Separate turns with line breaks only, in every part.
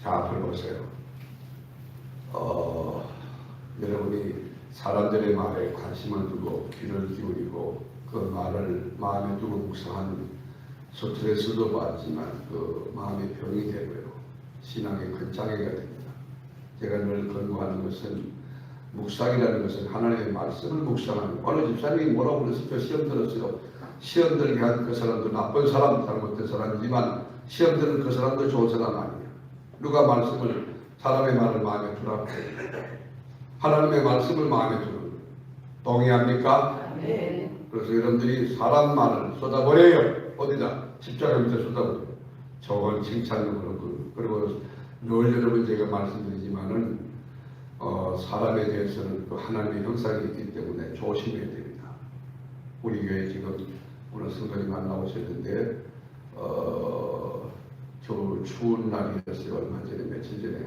자, 들어보세요. 여러분이 사람들의 말에 관심을 두고 귀를 기울이고 그 말을 마음에 두고 묵상하는 스트레스도 받지만 그 마음의 병이 되고요. 신앙의 근창회가 됩니다. 제가 늘 권고하는 것은 묵상이라는 것은 하나님의 말씀을 묵상하는, 어느 집사님이 뭐라고 그랬을까? 시험 들었어요. 시험 들게 한 그 사람도 나쁜 사람, 잘못된 사람이지만 시험 드는 그 사람도 좋은 사람 아니에요. 누가 말씀을, 사람의 말을 마음에 두라고 해요. 하나님의 말씀을 마음에 두는, 동의합니까?
네.
그래서 여러분들이 사람 말을 쏟아버려요. 어디다? 십자가 밑에 쏟아버려요. 저건 칭찬도 그렇고. 그리고 늘 여러분 제가 말씀드리지만은 사람에 대해서는 그 하나님의 형상이 있기 때문에 조심해야 됩니다. 우리 교회 지금 오늘 성도님 만나오셨는데 겨울 추운 날이었어요. 얼마 전에, 며칠 전에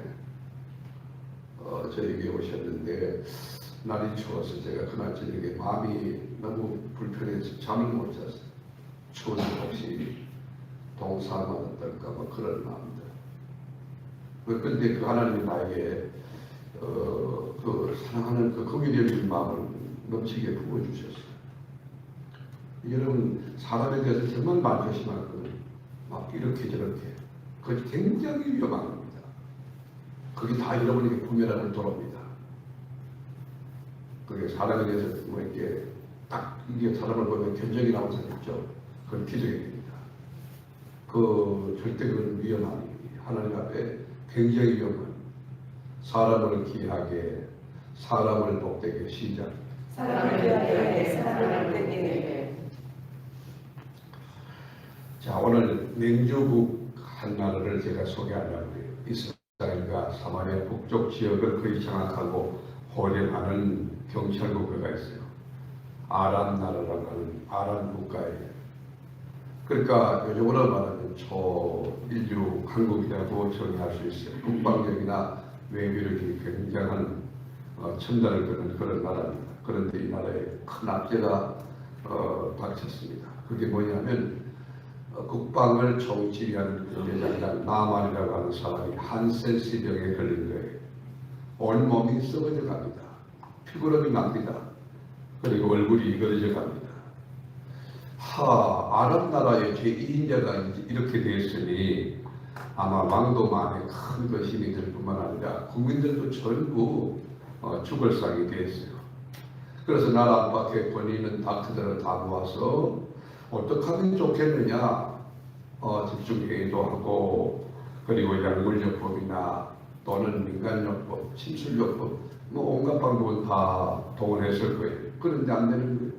저에게 오셨는데 날이 추워서 제가 그날 저녁에 마음이 너무 불편해서 잠을 못 잤어요. 추운데 혹시 동사만 어떨까 뭐 그런 마음들. 그런데 그 하나님이 나에게 그 사랑하는 그 긍휼의 마음을 넘치게 부어주셨어요. 여러분 사람에 대해서 정말 말 조심하거든요. 막 이렇게 저렇게. 그것이 굉장히 위험한 겁니다. 그게 다 여러분에게 부메랑을 돌아옵니다. 그게 사람에 대해서 뭐 이렇게 딱 이게 사람을 보면 견적이 나온 사람 있죠. 그건 기적이 됩니다. 그 절대 그건 위험한 일이에요. 하나님 앞에 굉장히 위험한. 사람을 귀하게, 사람을 복되게. 시작.
사람을 귀하게, 사람을 복되게.
자, 오늘 맹주국 한 나라를 제가 소개하려고 해요. 이스라엘과 사마리아 북쪽 지역을 거의 장악하고 호령하는 경찰 국가가 있어요. 아람 나라라고 하는 아람 국가예요. 그러니까 요즘으로 말하면 초인류 강국이라고 정의할 수 있어요. 국방력이나 외교력이 굉장한 첨단을 끄는 그런 나라입니다. 그런데 이 나라에 큰 악재가 닥쳤습니다. 그게 뭐냐면 국방을 총지휘하는 군대장장 나만이라고 하는 사람이 한센시병에 걸린 거예요. 온몸이 썩어져 갑니다. 피부름이 납니다. 그리고 얼굴이 이거려져 갑니다. 아랍 나라의 제2인자가 이렇게 됐으니 아마 왕도만에 큰 그 힘이 들 뿐만 아니라 국민들도 전부 죽을 상이 됐어요. 그래서 나라 밖에 권위있는 닥터들을 다 모아서 어떻게 하면 좋겠느냐, 집중회의도 하고, 그리고 약물요법이나 또는 민간요법, 침술요법, 뭐 온갖 방법을 다 동원했을 거예요. 그런데 안 되는 거예요.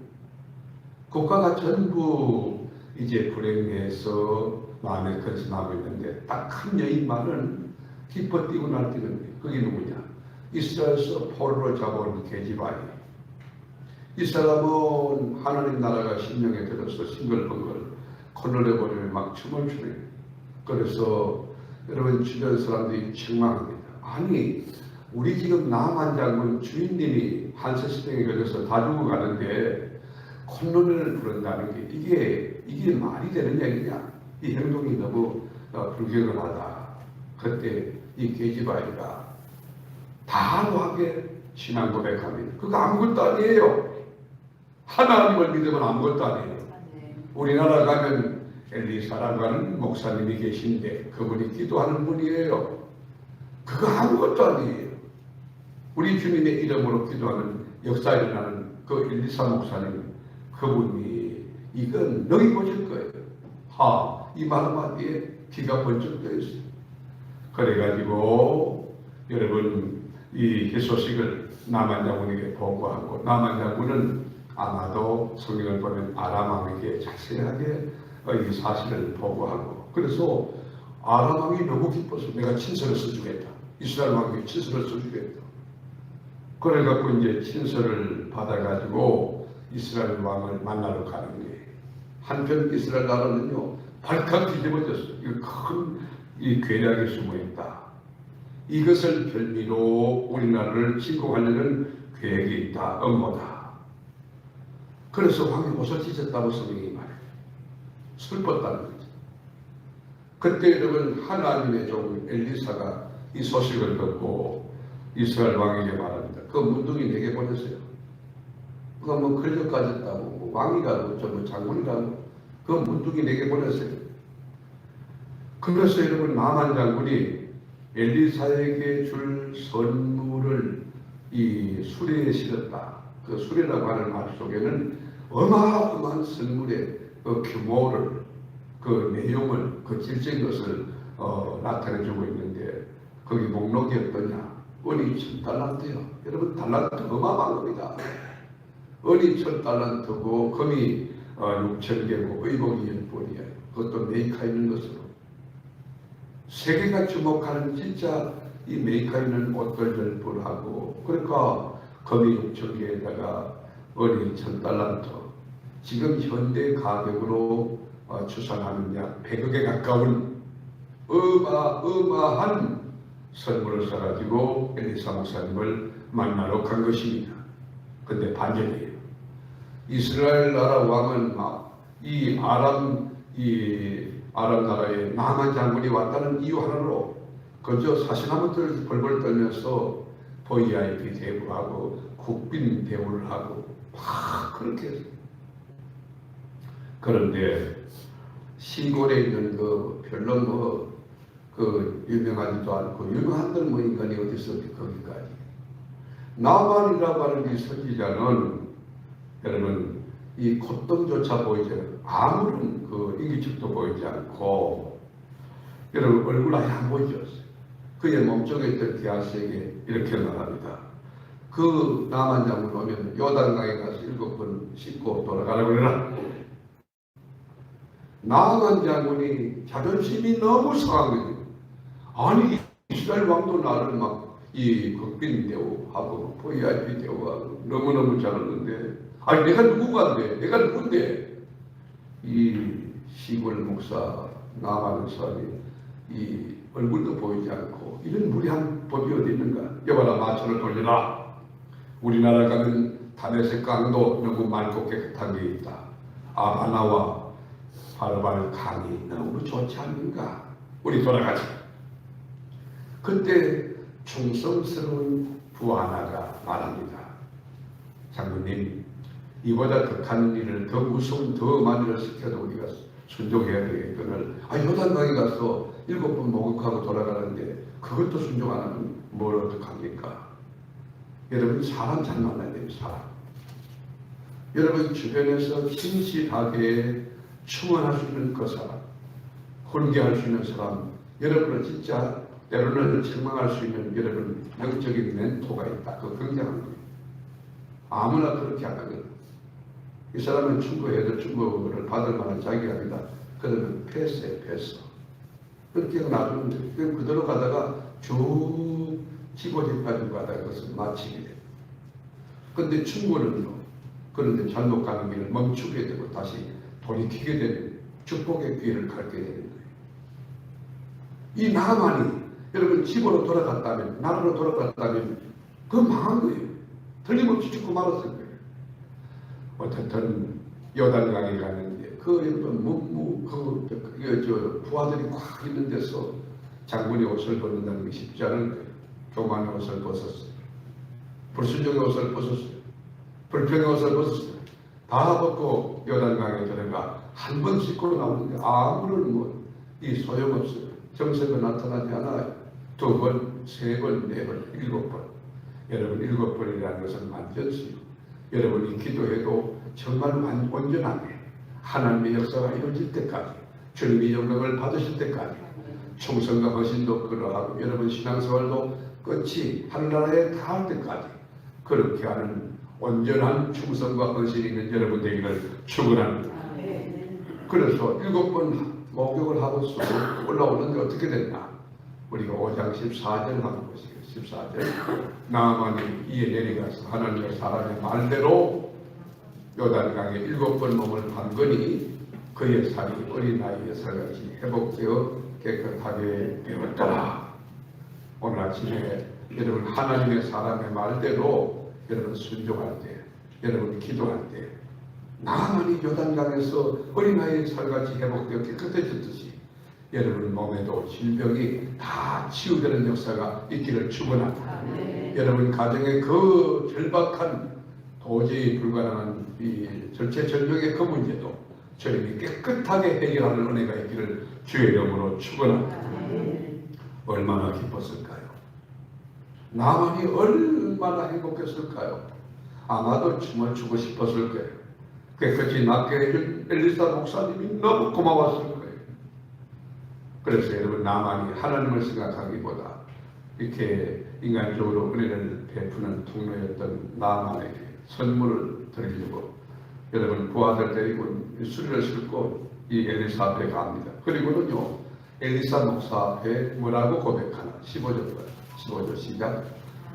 국가가 전부 이제 불행해서 마음에 근심하고 있는데 딱 한 여인만은 기뻐 뛰고 날뛰는 거예요. 그게 누구냐? 이스라엘에서 포로로 잡아온 게지바예요. 이 사람은 하나님 나라가 심령에 들어서 싱글벙글 콧노래버리며 막 춤을 추네요. 그래서 여러분 주변 사람들이 책망합니다. 아니 우리 지금 남한 장군 주인님이 한센시병에 걸려서 다 죽어가는데 콧노래를 부른다는 게 이게 말이 되는 얘기냐? 이 행동이 너무 불경건하다. 그때 이 게지바이가 단호하게 신앙 고백합니다. 그거 아무것도 아니에요. 하나님을 믿으면 아무것도 아니에요. 우리나라 가면 엘리사라고 하는 목사님이 계신데 그분이 기도하는 분이에요. 그거 아무것도 아니에요. 우리 주님의 이름으로 기도하는 역사 일어나는 그 엘리사 목사님, 그분이 이건 너희 보실 거예요. 이 말 한마디에 귀가 번쩍 떠 있어요. 그래가지고 여러분 이 소식을 나만 장군에게 보고하고, 나만 장군은 아마도 성경을 보면 아람 왕에게 자세하게 이 사실을 보고하고, 그래서 아람 왕이 너무 기뻐서 내가 친서를 써주겠다. 이스라엘 왕에게 친서를 써주겠다. 그래갖고 이제 친서를 받아가지고 이스라엘 왕을 만나러 가는 거예요. 한편 이스라엘 나라는요 발칵 뒤집어졌어요. 이 괴략이 숨어 있다. 이것을 별미로 우리나라를 침공하려는 계획이 있다. 음모다. 그래서 왕이 옷을 찢었다고 성경이 말해요. 슬펐다는 거죠. 그때 여러분 하나님의 종 엘리사가 이 소식을 듣고 이스라엘 왕에게 말합니다. 그 문둥이 내게 보내세요. 그가 뭐 권력 가졌다고 뭐 왕이라고 뭐 장군이라고 그 문둥이 내게 보내세요. 그래서 여러분 나만 장군이 엘리사에게 줄 선물을 이 수레에 실었다. 그 수레라고 하는 말 속에는 어마어마한 선물의 그 규모를 그 내용을 그 질적인 것을 나타내주고 있는데 거기 목록이 어떠냐? 은이 1000달란트요. 여러분 달란트 어마어마한 겁니다. 은이 1000달란트고 금이 6000개고 의복이 10벌이에요. 그것도 메이카 있는 것으로 세계가 주목하는 진짜 이 메이카 있는 옷들 10벌하고 그러니까 금이 6000개에다가 은이 1000달란트 지금 현대 가격으로 추산하는 약 100억에 가까운 어마어마한 선물을 써가지고 엘리사 목사님을 만나러 간 것입니다. 근데 반전이에요. 이스라엘 나라 왕은 이 아람 나라의 나만 장군이 왔다는 이유 하나로 그저 사시나무들 벌벌 떨면서 VIP 대우하고 국빈 대우를 하고 막 그렇게 했어요. 그런데 시골에 있는 그 별로 그 유명하지도 않고 유명한들 뭐 인간이 어디 있어 거기까지 나만이라고 하는 이 선지자는 여러분 이 콧등조차 보이지 않고 아무런 그 인기척도 보이지 않고 여러분 얼굴 아예 안 보여줬어요. 그의 몸속에 있던 게하시에게 이렇게 말합니다. 그 나만 장군 오면 요단강에 가서 7번 씻고 돌아가라고 그러라. 나만 장군이 자존심이 너무 상한 거예요. 아니 이스라엘 왕도 나를 막 이 국빈 대우하고 VIP 대우하고 너무너무 잘하는데 아니 내가 누구간데 내가 누군데 이 시골 목사 나만 사람이 이 얼굴도 보이지 않고 이런 무리한 법이 어디 있는가. 여봐라 마천을 돌려라. 우리나라 가면 다메섹 강도 너무 맑고 깨끗한 게 있다. 아바나와 바르발 강이 너무 좋지 않는가. 우리 돌아가자. 그때 충성스러운 부하나가 말합니다. 장군님 이보다 격한 일을 더 무서운 더 많은 일을 시켜도 우리가 순종해야 되겠거늘 요단강에 가서 7번 목욕하고 돌아가는데 그것도 순종 안 하면 뭘 어떡합니까? 여러분 사람 잘 만나야 됩니다. 사람. 여러분 주변에서 신실하게 충원할 수 있는 그 사람, 홀개할 수 있는 사람, 여러분은 진짜 때로는 책망할 수 있는 여러분 영적인 멘토가 있다. 그거 굉장한 거예요. 아무나 그렇게 안 하거든. 이 사람은 충고해도 충고를 받을 만한 자격이다. 그러면 패스해, 패스. 그렇게 놔두면 돼. 그대로 가다가 쭉 집어집가지고 가다가 그것을 마치게 돼. 근데 충고는요. 그런데 잘못 가는 길을 멈추게 되고 다시 돌이키게 되는 축복의 기회를 갖게 되는 거예요. 이 나만이 여러분 집으로 돌아갔다면 나라로 돌아갔다면 그건 망한 거예요. 틀림없이 죽고 말았을 거예요. 어쨌든 요단강에 가는데 그 여러분 부하들이 꽉 있는 데서 장군이 옷을 벗는다는 게 쉽지 않은 거예요. 교만의 옷을 벗었어요. 불순종의 옷을 벗었어요. 불평의 옷을 벗었어요. 다 벗고 요단강에 들어가 한 번 씻고 나오는데 아무런 이 소용없어요. 정세가 나타나지 않아요. 2번, 3번, 4번, 7번. 여러분 7번이라는 것은 완전수요. 여러분이 기도해도 정말 온전하게 하나님의 역사가 이루어질 때까지 주님의 영광을 받으실 때까지 충성과 헌신도 그러하고 여러분 신앙생활도 끝이 하늘나라에 닿을 때까지 그렇게 하는 온전한 충성과 헌신이 있는 여러분 되기를 축원합니다. 그래서 7번 목욕을 하고 쑥 올라오는데 어떻게 됐나? 우리가 5장 14절 한번 보시죠. 14절 나만이 이에 내려가서 하나님의 사람의 말대로 요단강에 7번 몸을 담그니 그의 살이 어린 나이에 살같이 회복되어 깨끗하게 되었더라. 오늘 아침에 여러분 하나님의 사람의 말대로 여러분 순종할 때 여러분 기도할 때 나만이 요단강에서 어린 나이에 살같이 회복되어 깨끗해졌듯이 여러분 몸에도 질병이 다 치유되는 역사가 있기를 축원합니다. 여러분 가정의 그 절박한 도저히 불가능한 이 절체절명의 그 문제도 저희들이 깨끗하게 해결하는 은혜가 있기를 주의 이름으로 축원합니다. 얼마나 기뻤을까요? 나만이 얼마나 행복했을까요? 아마도 춤을 추고 싶었을 거예요. 깨끗이 낫게 해준 엘리사 목사님이 너무 고마웠을 거예요. 그래서 여러분 나만이 하나님을 생각하기보다 이렇게 인간적으로 은혜를 베푸는 통로였던 나만에게 선물을 드리려고 여러분 부하들 데리고 수리를 싣고 이 엘리사 앞에 갑니다. 그리고는요 엘리사 목사 앞에 뭐라고 고백하나 15절 시작.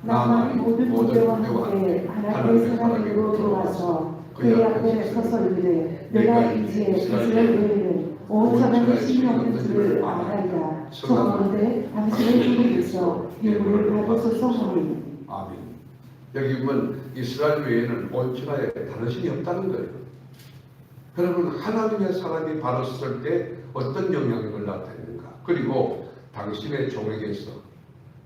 나만이 모든 문제와 함께 하나님의 사랑으로 들어와서 그의 앞에 서서 이르되 내가 이제 이스라엘 외에는 온 사람의 신이 없는 줄을 아나이다. 청하건대 당신의 주님께서 예물을 받으소서 하니.
아멘. 여기 보면 이스라엘 외에는 온 천하에 다른 신이 없다는 거예요. 여러분 하나님의 사람이 바로 섰을 때 어떤 영향력을 나타내는가. 그리고 당신의 종에게서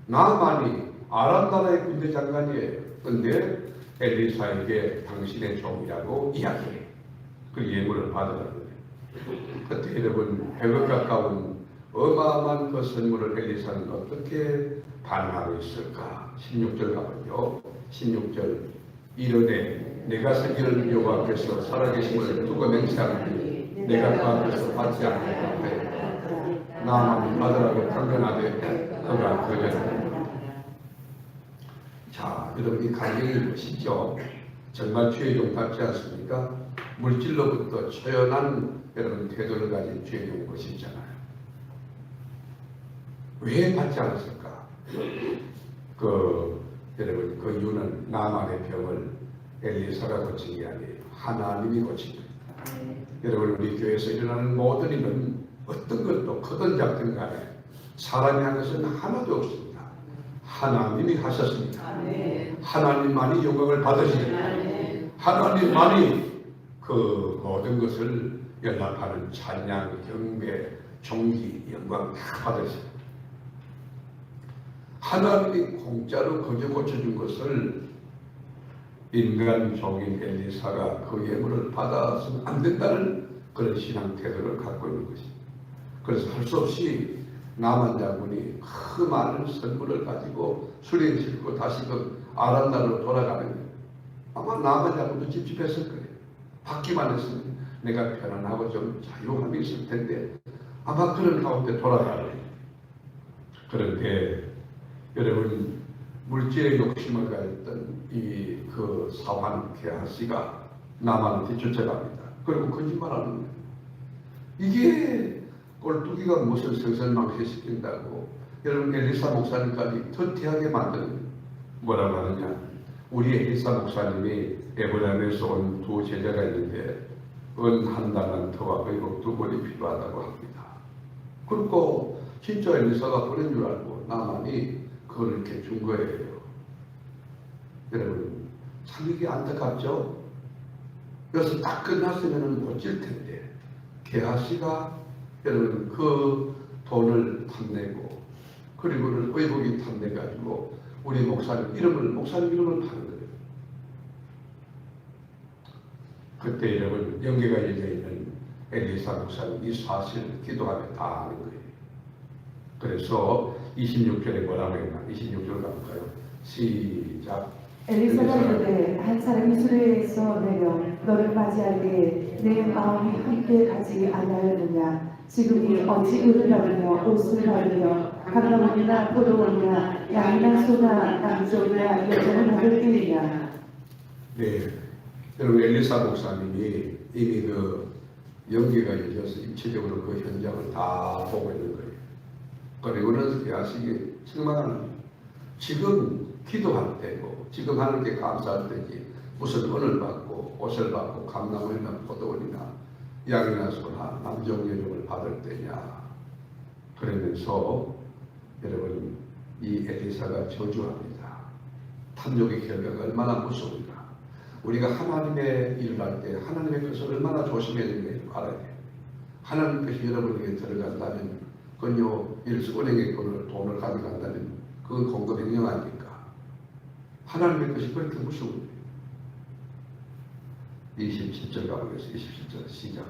나만이 아람 나라의 군대 장관이에요. 그런데 엘리사에게 당신의 종이라고 이야기해. 그 예물을 받으라는 거예요. 그때 여러분 100억 가까운 어마어마한 그 선물을 엘리사는 어떻게 반응하고 있을까? 16절 가면요. 16절 이르되 내가 섬기는 여호와께서 살아계심을 두고 맹세하노니 내가 그 앞에서 받지 않겠다. 나만 받으라고 강변하되 그가 거절하였다. 자, 여러분 이 강경이 보시죠. 정말 주의 종답지 않습니까? 물질로부터 초연한 여러분 태도를 가진 주의 종 것이잖아요. 왜 받지 않았을까? 여러분 그 이유는 나만의 병을 엘리사가 고친 게 아니에요. 하나님이 고친 겁니다. 여러분 우리 교회에서 일어나는 모든 일은 어떤 것도 크든 작든 간에 사람이 한 것은 하나도 없습니다. 하나님이 하셨습니다. 하나님만이 영광을 받으십니다. 하나님만이 그 모든 것을 연락하는 찬양, 경배, 존귀, 영광 다 받으십니다. 하나님이 공짜로 거저 고쳐준 것을 인간 종인 엘리사가 그 예물을 받아서는 안 된다는 그런 신앙 태도를 갖고 있는 것입니다. 그래서 할 수 없이 나만 장군이 그 많은 선물을 가지고 수레에 싣고 다시금 아람 나라로 돌아가는 거예요. 아마 나만 장군도 찝찝했을 거예요. 받기만 했으면 내가 편안하고 좀 자유함이 있을 텐데 아마 그런 가운데 돌아가는 거예요. 그런데 여러분 물질의 욕심을 가졌던 그 사환 게하시가 나만한테 쫓아갑니다. 그리고 거짓말하는 거예요. 이게 꼴뚜기가 무슨 성설망시시킨다고 여러분 엘리사 목사님까지 터티하게 만드는 뭐라고 하느냐. 우리 엘리사 목사님이 에브라임에서 온 두 제자가 있는데 은 한 달란 터와 의복 두 벌이 필요하다고 합니다. 그리고 진짜 엘리사가 보낸 줄 알고 나만이 그걸 이렇게 준 거예요. 여러분 참 이게 안타깝죠? 그래서 딱 끝났으면 멋질 텐데 게하시가 여러분 그 돈을 탐내고 그리고는 의복이 탐내가지고 우리 목사님 이름을 파는 거예요. 그때 여러분 영계가 열려있는 엘리사 목사님 이 사실을 기도하며 다 아는 거예요. 그래서 26절에 뭐라고 했나? 26절 가볼까요? 시작.
엘리사가 이르되 한 사람이 수레에서 내려 너를 맞이할 때에 내 마음이 함께 가지 아니하였느냐. 지금이 어찌 을을 바르며 옷을 바르며 감람원이나 포도원이나 양이나 소나 남종이나 여종을 받을 때이냐.
네, 여러분 엘리사 목사님이 이미 그 연기가 열려서 입체적으로 그 현장을 다 보고 있는 거예요. 그리고는 야식이 책망하는 지금 기도할 때고 지금 하는 게 감사할 때지 무슨 은을 받고 옷을 받고 감람원이나 포도원이나 양이나 소나 남종 여종을 받을 때냐. 그러면서 여러분 이 엘리사가 저주합니다. 탐욕의 결과가 얼마나 무서운가. 우리가 하나님의 일을 할 때 하나님의 것을 얼마나 조심해야 되는지 알아야 돼요. 하나님 것이 여러분에게 들어간다면 그건요 일수은행의 돈을 가져간다면 그건 공급행령 아닙니까? 하나님의 것이 그렇게 무서운 27절 가보겠습니다. 27절 시작.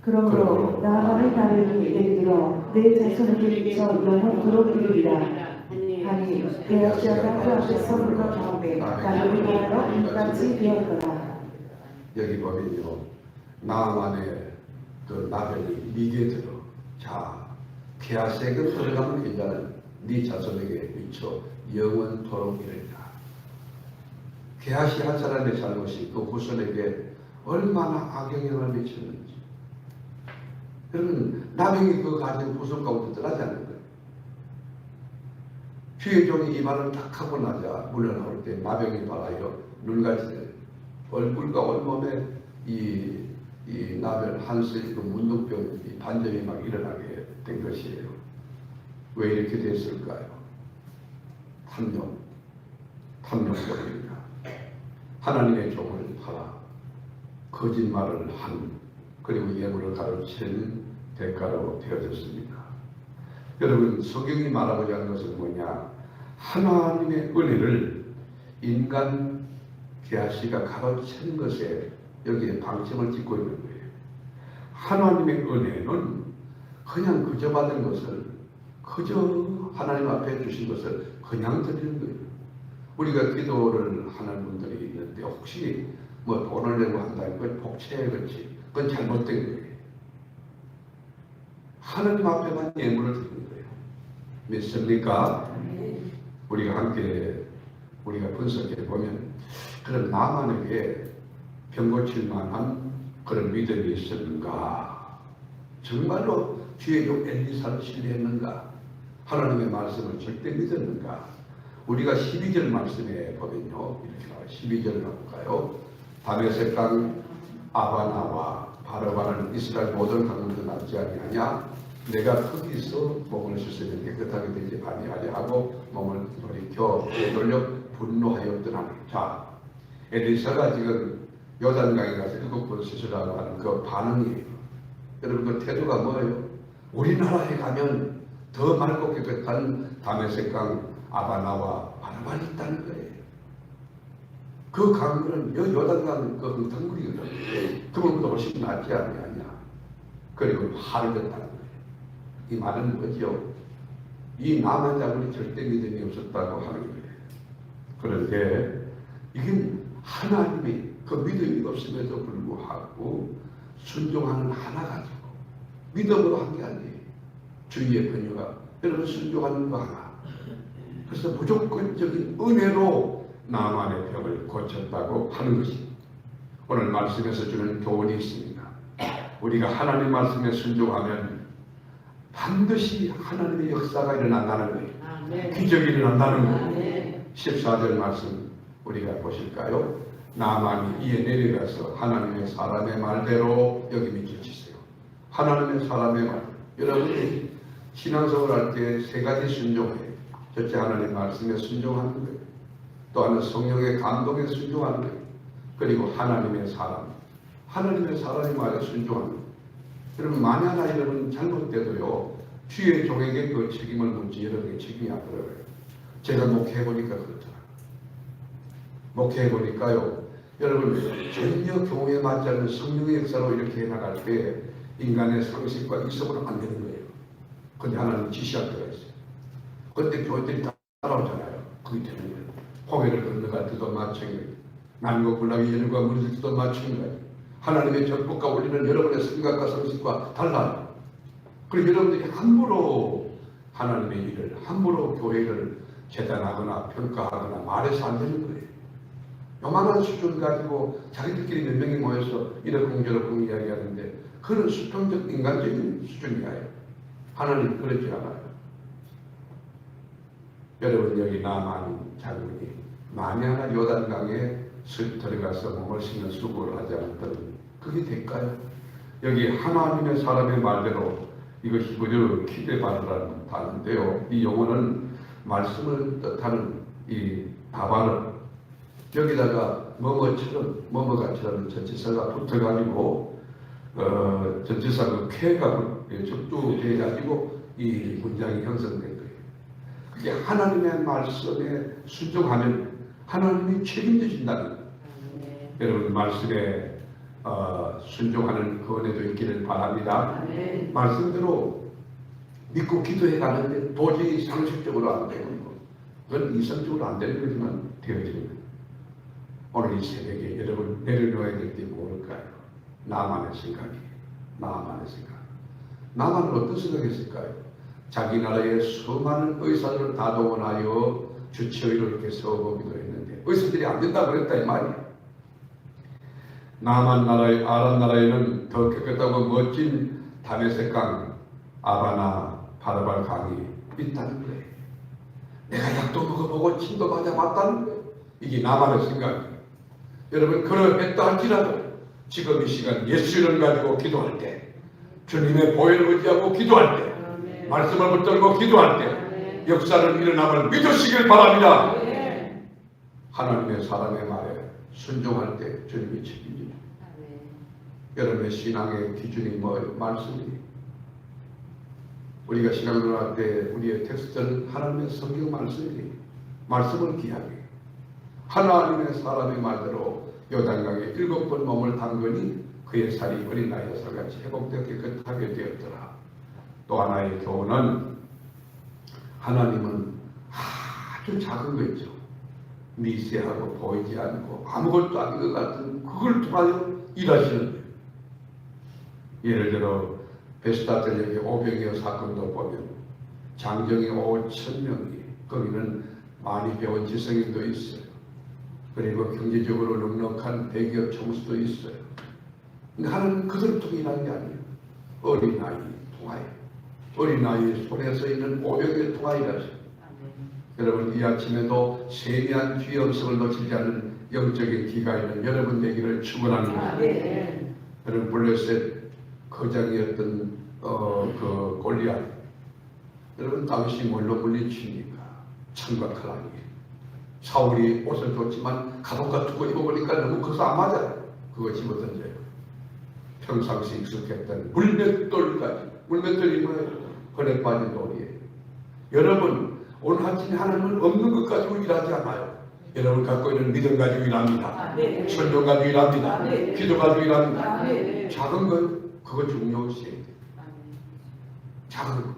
그러므로 나만의 나를 예들어 내 자손에게 미쳐 영원토록 이르리라 하니 대역자가 그 앞에 서는 가운데 나를 위하여 인같이 되었더라.
여기 보면요 나만의 그 나벨이 네게 들어 자 폐하색은 들어가면 괜찮은 네 자손에게 미쳐 영원토록 이르리라. 게하시 한 사람의 잘못이 그 후손에게 얼마나 악영향을 미쳤는지. 여러분 나병이 그 가진 후손 가운데 떠나지 않는 거예요. 주의 종이 이 말을 딱 하고 나자 물러나올 때 나병이 발하여 눈같이 돼 얼굴과 온몸에 이 나병 한스의 그 문둥병 이 반점이 막 일어나게 된 것이에요. 왜 이렇게 됐을까요? 탐욕병입니다. 하나님의 종을 팔아 거짓말을 한 그리고 예물을 가로치는 대가로 되어졌습니다. 여러분 성경이 말하고자 하는 것은 뭐냐? 하나님의 은혜를 인간 게하시가 가로채는 것에 여기에 방점을 찍고 있는 거예요. 하나님의 은혜는 그냥 그저 받은 것을 그저 하나님 앞에 주신 것을 그냥 드리는 거예요. 우리가 기도를 하는 분들이 있는데 혹시 뭐 돈을 내고 한다는 건 복채에 그렇지 그건 잘못된 거예요. 하나님 앞에만 예물을 드리는 거예요. 믿습니까? 우리가 함께 우리가 분석해 보면 그런 나만에게 병 고칠 만한 그런 믿음이 있었는가? 정말로 주의 종 엘리사를 신뢰했는가? 하나님의 말씀을 절대 믿었는가? 우리가 12절 말씀에 보면요 이렇게 나와요. 12절 가볼까요? 다메섹 강 아바나와 바르바는 이스라엘 모든 강물도 낫지 아니하냐? 내가 거기서 몸을 씻으면 깨끗하게 되지 아니하려 하고 몸을 돌이켜 되돌려 분노하였더라니. 자, 엘리사가 지금 요단강에 가서 7번 씻으라고 하는 그 반응이에요. 여러분 그 태도가 뭐예요? 우리나라에 가면 더 맑고 깨끗한 다메섹 강 아바나와 바르바가 있다는 거예요. 그 강물은 요단강 그 흙탕물이거든요. 그거보다 훨씬 낫지 않냐. 그리고 하르졌다는 거예요. 이 말은 뭐죠? 이 남한 자군이 절대 믿음이 없었다고 하는 거예요. 그런데 이건 하나님이 그 믿음이 없음에도 불구하고 순종하는 하나 가지고 믿음으로 한 게 아니에요. 주위의 번유가 여러분 순종하는 거 하나. 그래서 무조건적인 은혜로 나만의 병을 고쳤다고 하는 것입니다. 오늘 말씀에서 주는 교훈이 있습니다. 우리가 하나님 말씀에 순종하면 반드시 하나님의 역사가 일어난다는 거예요. 기적이 일어난다는 거예요. 14절 말씀 우리가 보실까요? 나만이 이에 내려가서 하나님의 사람의 말대로 여기 미쳐지세요. 하나님의 사람의 말. 여러분이 신앙생활 할 때 세 가지 순종해요. 첫째 하나님 말씀에 순종하는 거예요. 또 하나는 성령의 감동에 순종하는 거예요. 그리고 하나님의 사람. 하나님의 사람의 말에 순종하는 거예요. 여러분 만약에 여러분 잘못돼도요 주의 종에게 그 책임을 묻지 여러분의 책임이 안 들어요. 제가 목회해보니까 그렇더라고요. 목회해보니까요 여러분 전혀 교회에 맞지 않는 성령의 역사로 이렇게 해나갈 때 인간의 상식과 이성으로 안 되는 거예요. 근데 하나님 지시할 때가 있어요. 그때 교회들이 따라오잖아요. 그게 되는 거예요. 홍해를 건너갈 때도 마찬가지예요. 남과 군락이 열과 물을 때도 마찬가지예요. 하나님의 정복과 우리는 여러분의 생각과 상식과 달라요. 그리고 여러분들이 함부로 하나님의 일을 함부로 교회를 재단하거나 평가하거나 말해서 안 되는 거예요. 요만한 수준 가지고 자기들끼리 몇 명이 모여서 이러쿵 저러쿵 이야기하는데 그런 수평적 인간적인 수준이에요. 하나님 그러지 않아요. 여러분 여기 나만 장군이 만약에 요단강에 들어가서 몸을 씻는 수고를 하지 않았던 그게 될까요? 여기 하나님의 사람의 말대로 이거 히브리어 키데바르라는 단어인데요. 이 용어는 말씀을 뜻하는 이 다바르 여기다가 뭐뭐가처럼 전치사가 붙어가지고 전치사 그 쾌가 적두돼가지고 이 문장이 형성된 거예요. 그게 하나님의 말씀에 순종하면 하나님이 책임지신다는 거예요. 여러분 말씀에 순종하는 그 은혜도 있기를 바랍니다. 말씀대로 믿고 기도해 가는데 도저히 상식적으로 안 되고 그건 이성적으로 안 되는 거지만 되어집니다. 오늘 이 새벽에 여러분 내려놓아야 될지 모를까요? 나만의 생각이, 나만의 생각. 나만은 어떤 생각했을까요? 자기 나라의 수많은 의사들을 다 동원하여 주치의를 이렇게 세워보기도 했는데 의사들이 안 된다고 그랬다 이 말이에요. 남한 나라의 아람 나라에는 더 깨끗하고 멋진 다메섹강, 아바나, 바르발 강이 있다는 거예요. 내가 약도 먹어보고 침도 맞아봤다는 거예요. 이게 나만의 생각이에요. 여러분 그러했다 할지라도 지금 이 시간 예수를 가지고 기도할 때, 주님의 보혈을 의지하고 기도할 때, 말씀을 붙들고 기도할 때 역사를 일어남을 믿으시길 바랍니다. 하나님의 사람의 말에 순종할 때 주님이 책임집니다. 여러분의 신앙의 기준이 뭐예요? 말씀이에요. 우리가 신앙을 할 때 우리의 텍스트는 하나님의 성경 말씀이에요. 말씀을 기하게 하나님의 사람의 말대로 요단강에 7번 몸을 담그니 그의 살이 어린 나이에 살같이 회복되어 깨끗하게 되었더라. 또 하나의 교훈은 하나님은 아주 작은 거 있죠. 미세하고 보이지 않고 아무것도 아닌 것 같은 그걸 통하여 일하시는 거예요. 예를 들어 베스다 전역의 오병이어 사건도 보면 장정이 5,000명이 거기는 많이 배운 지성인도 있어요. 그리고 경제적으로 넉넉한 대기업 총수도 있어요. 근데 하나님은 그들을 통해 일하는 게 아니에요. 어린아이 통하여 어린아이의 손에 서 있는 오병이어 통하여라죠. 여러분 이 아침에도 세미한 귀의 음성을 놓치지 않는 영적인 귀가 있는 여러분 되기를 축원합니다. 여러분 블레셋 거장이었던 그 골리앗, 여러분 다윗이 뭘로 물리칩니까? 창과 칼 아니에요. 사울이 옷을 줬지만 가독과 두고 입어보니까 너무 커서 안 맞아요. 그거 집어던져요. 평상시 익숙했던 물맷돌까지. 물맷돌이 뭐예요? 헌에 빠진 돌이에요. 여러분 오늘 아침에 하나님은 없는 것 가지고 일하지 않아요. 여러분 갖고 있는 믿음 가지고 일합니다. 순종 가지고 일합니다. 기도 가지고 일합니다. 작은 건 그거 중요시. 작은 거.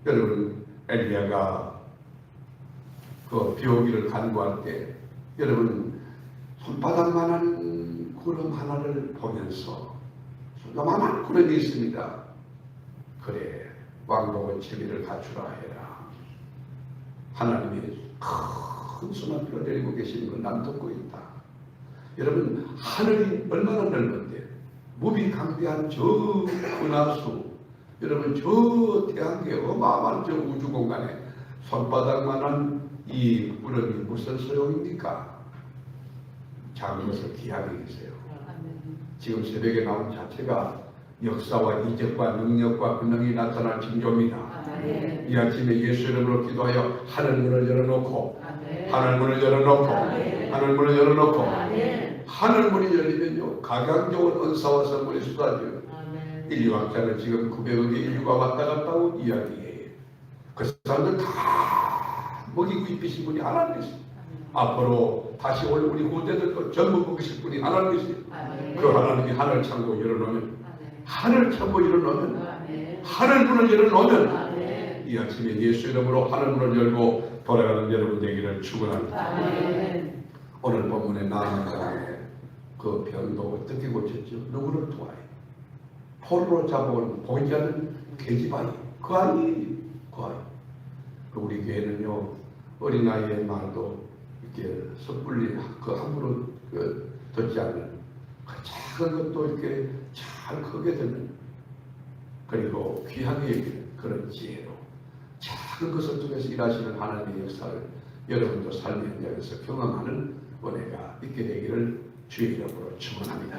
여러분 엘리야가 그 비오기를 간구할 때 여러분 손바닥만한 구름 하나를 보면서 요만한 구름이 있습니다. 그래 왕복은 채비를 갖추라 해라. 하나님이 큰 수만표를 내리고 계시는 걸 난 듣고 있다. 여러분 하늘이 얼마나 넓은데 무비강대한 저 은하수, 여러분 저 태양계 어마어마한 저 우주 공간에 손바닥만한 이 구름이 무슨 소용입니까? 작은 것을 귀하게 계세요. 지금 새벽에 나온 자체가 역사와 이적과 능력과 권능이 나타날 징조입니다. 이 아침에 예수 이름으로 기도하여 하늘문을 열어놓고 하늘문을 열어놓고 하늘문을 열어놓고 하늘문이 열리면요 각양 좋은 은사와 선물이 쏟아져요. 인류학자는 지금 900억의 인류가 왔다 갔다 온 이야기예요. 그 사람들 다 먹이고 입히신 분이 하나님이세요. 앞으로 다시 올 우리 후대들도 전부 먹이실 분이 하나님이세요. 그 하나님이 하늘 창고 열어놓으면 하늘 창고 열어놓으면 하늘문을 열어놓으면 이 아침에 예수 이름으로 하늘문을 열고 돌아가는 여러분 되기를 축원합니다. 오늘 본문에 나아간 사람의 그 병도 어떻게 고쳤죠? 누구를 통하여? 포로로 잡아온 보이지 않는 계집아이 그 아이 우리 교회는요 어린아이의 말도 이렇게 섣불리 그 함부로 듣지 않는 그 작은 것도 이렇게 잘 크게 듣는 그리고 귀하게 여기는 그런 지혜로 작은 것을 통해서 일하시는 하나님의 역사를 여러분도 삶의 현장에서 경험하는 은혜가 있게 되기를 주의 이름으로 축원합니다.